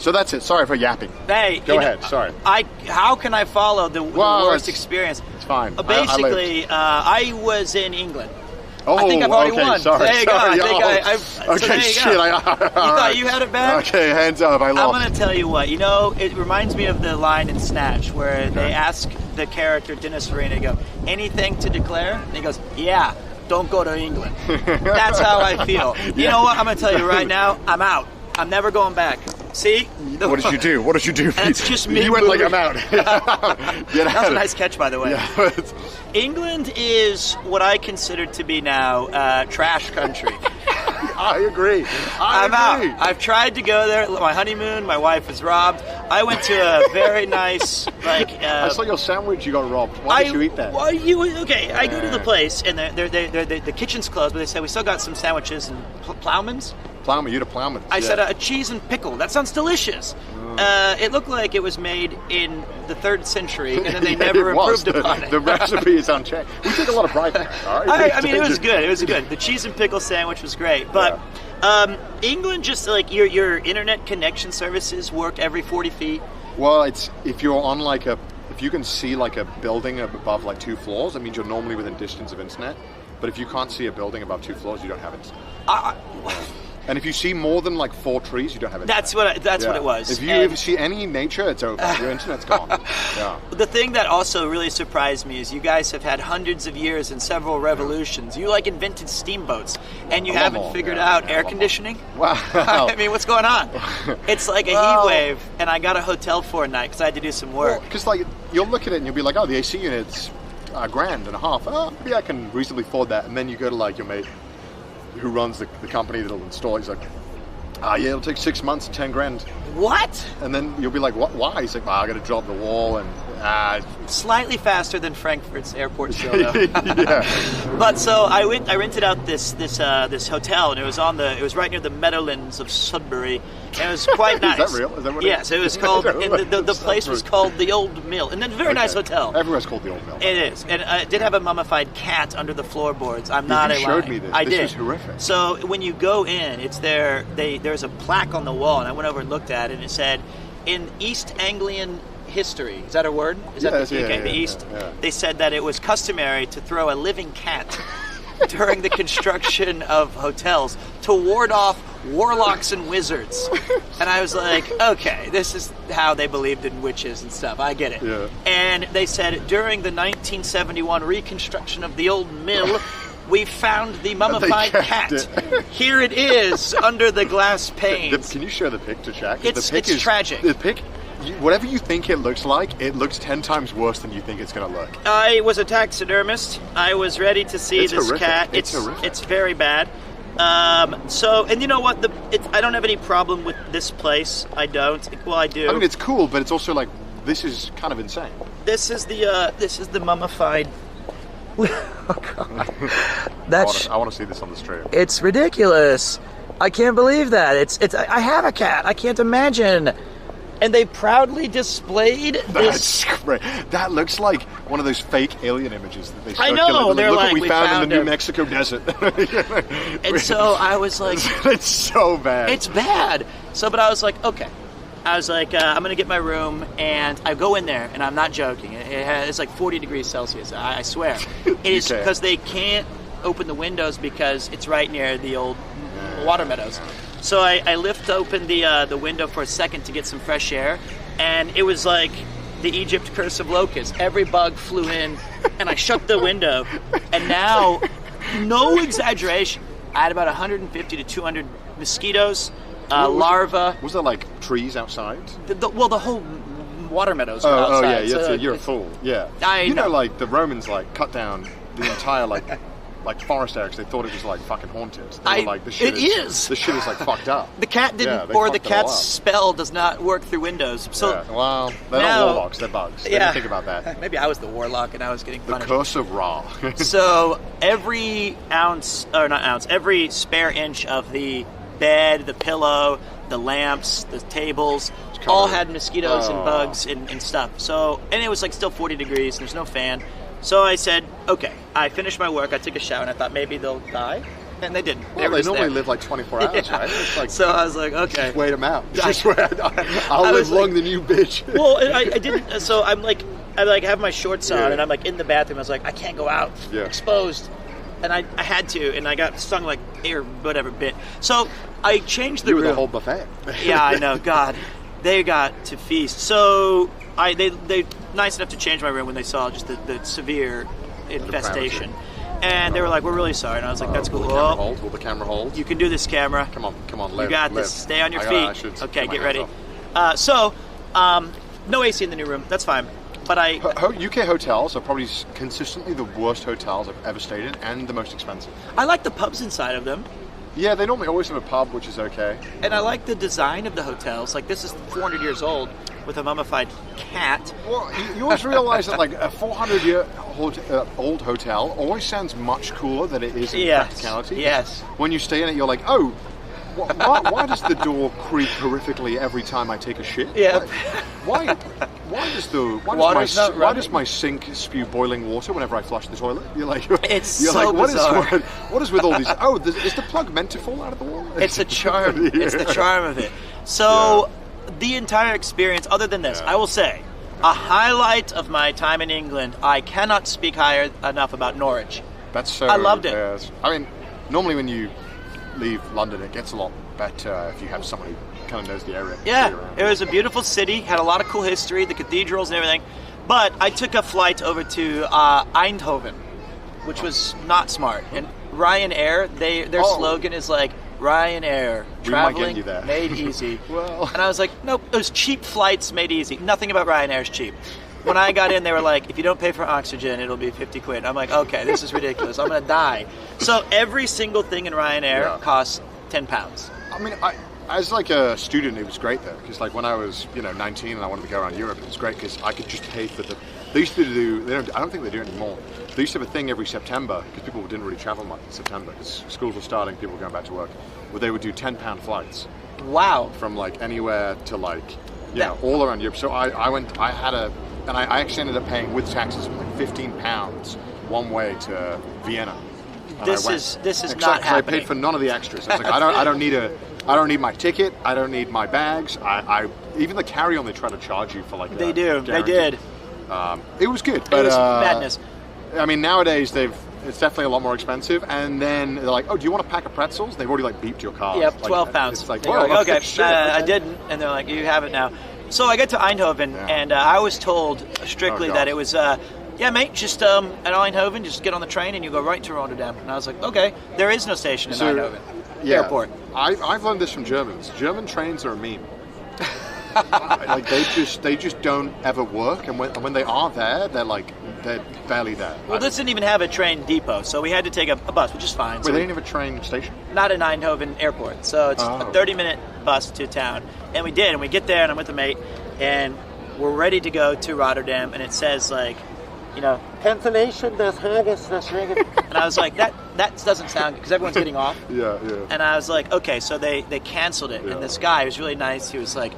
So that's it. Sorry for yapping. Hey, Go ahead. Sorry. How can I follow the worst experience? It's fine. Basically, I was in England. Oh, I think I've already won. Sorry, there you go. sorry. So there you shit. go. You thought you had it bad? Okay, hands up. I lost. I'm going to tell you what. You know, it reminds me of the line in Snatch where they ask the character, Dennis Farina, go, anything to declare? And he goes, yeah, don't go to England. That's how I feel. You know what? I'm going to tell you right now, I'm out. I'm never going back. See? What did you do? What did you do? That's just me. You went like, I'm out. That's a nice catch, by the way. Yeah, England is what I consider to be now trash country. I agree. I'm out. I've tried to go there. My honeymoon, my wife was robbed. I went to a very nice, I saw your sandwich. You got robbed. Why did you eat that? I go to the place and the kitchen's closed, but they said we still got some sandwiches and Plowman's. Plowman, you had a Plowman. I said a cheese and pickle. That sounds delicious. It looked like it was made in the 3rd century, and then they never improved upon it. The recipe is unchecked. We take a lot of pride in that. All right? I mean, it was good. It was good. The cheese and pickle sandwich was great, but England, just like your internet connection services work every 40 feet. Well, it's if you're on if you can see like a building above like 2 floors, that means you're normally within distance of internet. But if you can't see a building above 2 floors, you don't have internet. And if you see more than like 4 trees, you don't have internet. That's what it was. If you see any nature, it's over. Your internet's gone. Yeah. The thing that also really surprised me is you guys have had hundreds of years and several revolutions. You invented steamboats, and you haven't figured out air conditioning. Wow. I mean, what's going on? It's like a heat wave, and I got a hotel for a night because I had to do some work. Because you'll look at it and you'll be like, oh, the AC unit's $1,500. Oh, maybe I can reasonably afford that. And then you go to your mate who runs the company that'll install it. He's like, yeah, it'll take 6 months and 10 grand. What? And then you'll be like, what? Why? He's like, I got to drop the wall and slightly faster than Frankfurt's airport still, though. Yeah. But so I rented out this hotel, and it was right near the Meadowlands of Sudbury, and it was quite nice. Is that real? Is that what yes, it was called. The place was called the Old Mill, and then a very nice hotel. Everywhere's called the Old Mill. It is, and it did have a mummified cat under the floorboards. I'm not lying. You showed me this. I did. This is horrific. So when you go in, it's there. There's a plaque on the wall, and I went over and looked at it, and it said, "In East Anglian history," is that a word? The East. Yeah. They said that it was customary to throw a living cat during the construction of hotels to ward off warlocks and wizards. And I was like, okay, this is how they believed in witches and stuff. I get it. Yeah. And they said during the 1971 reconstruction of the Old Mill, we found the mummified cat. Here it is under the glass panes. Can you show the pic to Shaq? It's tragic. The pic, whatever you think it looks like, it looks 10 times worse than you think it's going to look. I was a taxidermist. I was ready to see this horrific. cat. It's horrific. It's very bad. And you know what? I don't have any problem with this place. I don't. Well, I do. I mean, it's cool, but it's also this is kind of insane. This is the mummified. Oh God! I want to see this on the stream. It's ridiculous. I can't believe that. It's. I have a cat. I can't imagine. And they proudly displayed this. That's great. That looks like one of those fake alien images that they I know. They're look like, what we found in the him. New Mexico desert. And so I was like, it's so bad. It's bad. But I was like, okay. I was like, I'm going to get my room, and I go in there, and I'm not joking. It's like 40 degrees Celsius, I swear. It is because they can't open the windows because it's right near the old water meadows. So I lift open the window for a second to get some fresh air, and it was like the Egypt curse of locusts. Every bug flew in, and I shut the window, and now, no exaggeration, I had about 150 to 200 mosquitoes. Larvae. Was there trees outside? The whole water meadows are outside. Oh yeah, so you're a fool. Yeah. I know. The Romans cut down the entire forest area because they thought it was fucking haunted. They were this shit is fucked up. The cat didn't, or the cat's spell does not work through windows. So well, they're not warlocks, they're bugs. They didn't think about that. Maybe I was the warlock and I was getting punished. The curse of Ra. So every every spare inch of the bed, the pillow, the lamps, the tables, all had mosquitoes and bugs and stuff. So, and it was still 40 degrees, and there's no fan. So I said, okay, I finished my work, I took a shower, and I thought maybe they'll die. And they didn't. Well, were they just normally there. live like 24 hours, right? It's like, So I was like, okay. just wait them out. Just wait. I'll live long than you, bitch. Well, I didn't. So I have my shorts on, and I'm like in the bathroom. I was like, I can't go out exposed, and I had to, and I got stung like or whatever bit. So I changed the room. You were the whole buffet. Yeah, I know. God, they got to feast. So they nice enough to change my room when they saw just the severe infestation. And they were like, we're really sorry. And I was like, that's cool. Will the camera hold? You can do this, camera. Come on, live. You got this. Stay on your feet. Okay, get ready. No AC in the new room. That's fine. But UK hotels are probably consistently the worst hotels I've ever stayed in, and the most expensive. I like the pubs inside of them. Yeah, they normally always have a pub, which is okay. And I like the design of the hotels. Like, this is 400 years old with a mummified cat. Well, you always realize that like a 400-year-old hotel always sounds much cooler than it is in practicality. Yes. When you stay in it, you're like, oh, why does the door creak horrifically every time I take a shit? Yeah. Why does my sink spew boiling water whenever I flush the toilet? You're like, bizarre. What is with all these? Oh, is the plug meant to fall out of the wall? It's a charm. It's the charm of it. So the entire experience, other than this, I will say, a highlight of my time in England. I cannot speak higher enough about Norwich. That's so. I loved it. I mean, normally when you leave London, it gets a lot better if you have someone who kind of knows the area. Yeah, it was a beautiful city, had a lot of cool history, the cathedrals and everything. But I took a flight over to Eindhoven, which was not smart. And Ryanair, their slogan is like, Ryanair, traveling made easy. Well. And I was like, nope, those cheap flights made easy. Nothing about Ryanair is cheap. When I got in, they were like, if you don't pay for oxygen, it'll be 50 quid. I'm like, okay, this is ridiculous. I'm going to die. So every single thing in Ryanair costs £10. I mean, as like a student, it was great though, because like when I was 19 and I wanted to go around Europe, it was great because I could just pay for the. They used to do. I don't think they do it anymore. They used to have a thing every September because people didn't really travel much in September because schools were starting, people were going back to work. Where they would do £10 flights. Wow. From like anywhere to like all around Europe. So I actually ended up paying with taxes like £15 one way to Vienna. This is not happening. I paid for none of the extras. I was like, I don't need my ticket. I don't need my bags. I even the carry-on they try to charge you for like. They do. Guarantee. They did. It was good, but it was madness. I mean, nowadays it's definitely a lot more expensive. And then they're like, oh, do you want a pack of pretzels? They've already like beeped your card. Yep, £12. It's like, well, okay, I didn't, and they're like, you have it now. So I get to Eindhoven, and I was told strictly that it was. Yeah, mate, just at Eindhoven, just get on the train and you go right to Rotterdam. And I was like, okay, there is no station in Eindhoven. Airport. I've learned this from Germans. German trains are a meme. Like they just don't ever work, and when they are there, they're barely there. Well, this didn't even have a train depot, so we had to take a bus, which is fine. Wait, they didn't have a train station? Not in Eindhoven Airport, so it's a 30-minute bus to town. And we did, and we get there, and I'm with a mate, and we're ready to go to Rotterdam, and it says like, cancellation, there's haggis, there's haggis. And I was like, that doesn't sound good, because everyone's getting off. Yeah. And I was like, okay, so they canceled it. And this guy was really nice. He was like,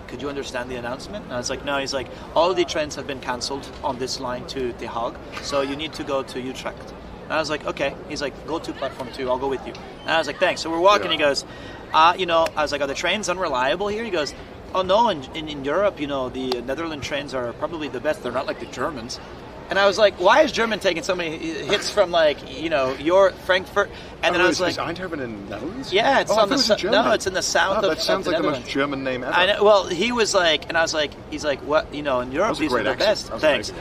could you understand the announcement? And I was like, no. He's like, all of the trains have been cancelled on this line to The Hague, so you need to go to Utrecht. And I was like, okay. He's like, go to platform 2, I'll go with you. And I was like, thanks. So we're walking, he goes, I was like, are the trains unreliable here? He goes, oh no, in Europe, the Netherlands trains are probably the best. They're not like the Germans. And I was like, why is German taking so many hits from your Frankfurt? And then I was like, is Eindhoven in the Netherlands? Yeah, it's on the no, it's in the south of the Netherlands. That sounds like the most German name ever. I know, well, he was like, and I was like, he's like, what? In Europe, these are the best. Thanks.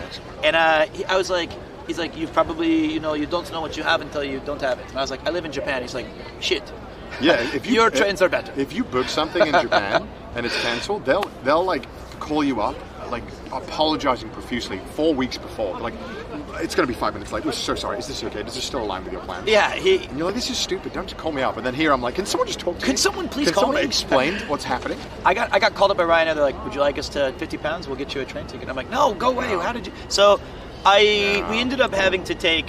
And I was like, he's like, you probably, you don't know what you have until you don't have it. And I was like, I live in Japan. He's like, shit. Yeah, your trains are better. If you book something in Japan and it's cancelled, they'll like call you up, like apologizing profusely 4 weeks before. Like, it's going to be 5 minutes late. We're so sorry. Is this okay? Does this still align with your plans? Yeah, and you're like, this is stupid. Don't just call me up. And then here I'm like, can someone just talk to me? Can someone please call me? Can someone explain what's happening? I got called up by Ryanair. They're like, would you like us to £50? We'll get you a train ticket. I'm like, no, go away. How did you? So we ended up having to take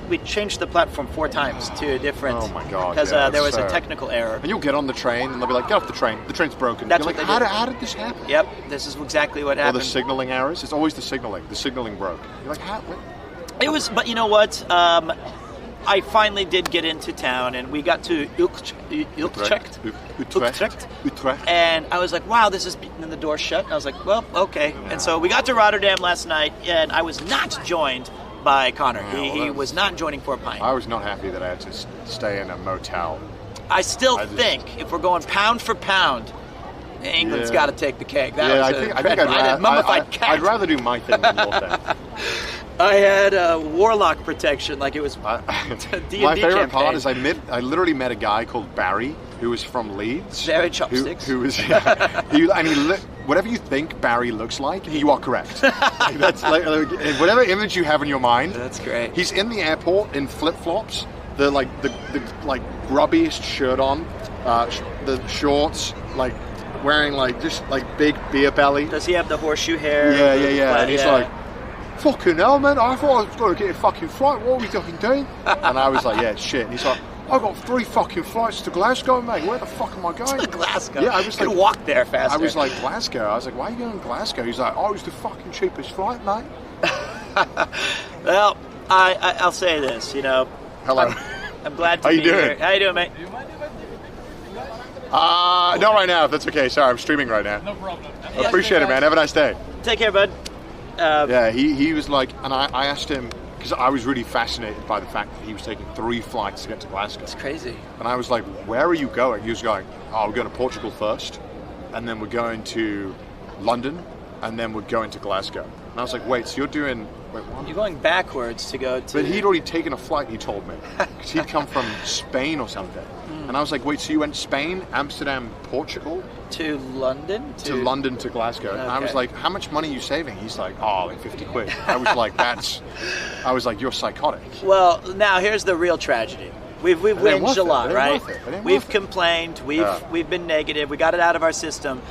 we changed the platform 4 times to a different. Oh my god! Because there was a technical error. And you'll get on the train and they'll be like, get off the train. The train's broken. That's you're what like, they how did this happen? Yep, this is exactly what happened. Or the signaling errors. It's always the signaling. The signaling broke. You're like, how? What? It was, but you know what? I finally did get into town, and we got to Utrecht. And I was like, wow, this is and the door shut. And I was like, well, okay. Yeah. And so we got to Rotterdam last night, and I was not joined by Connor. He was not joining for a pint. I was not happy that I had to stay in a motel. I think if we're going pound for pound, England's got to take the cake. I think I'd rather do my thing than your thing. I had warlock protection, like it was D&D My favorite campaign. part is I literally met a guy called Barry who was from Leeds. Barry Chopsticks. Who was whatever you think Barry looks like, you are correct. That's whatever image you have in your mind. That's great. He's in the airport in flip flops, the grubbiest shirt on, the shorts, wearing just big beer belly. Does he have the horseshoe hair? Yeah. And he's like, fucking hell, man, I thought I was going to get a fucking flight. What are we fucking doing? And I was like, yeah, shit. And he's like, I've got 3 fucking flights to Glasgow, mate. Where the fuck am I going? To Glasgow? Yeah, I was like, walk there faster. I was like, Glasgow? I was like, why are you going to Glasgow? He's like, oh, it's the fucking cheapest flight, mate. Well, I'll say this, Hello. I'm glad to be here. How you doing, mate? Not right now, if that's okay. Sorry, I'm streaming right now. No problem. I appreciate it, man. Have a nice day. Take care, bud. He was like, and I asked him, because I was really fascinated by the fact that he was taking 3 flights to get to Glasgow. It's crazy. And I was like, where are you going? He was going, we're going to Portugal first, and then we're going to London, and then we're going to Glasgow. And I was like, wait, so you're doing... Wait, what? You're going backwards to go to... But he'd already taken a flight, he told me. Because he'd come from Spain or something. And I was like, wait, so you went Spain, Amsterdam, Portugal? To London? To London to Glasgow. Okay. And I was like, how much money are you saving? He's like, like 50 quid. I was like, you're psychotic. Well, now here's the real tragedy. We've whinged a lot, right? We've complained. We've been negative. We got it out of our system.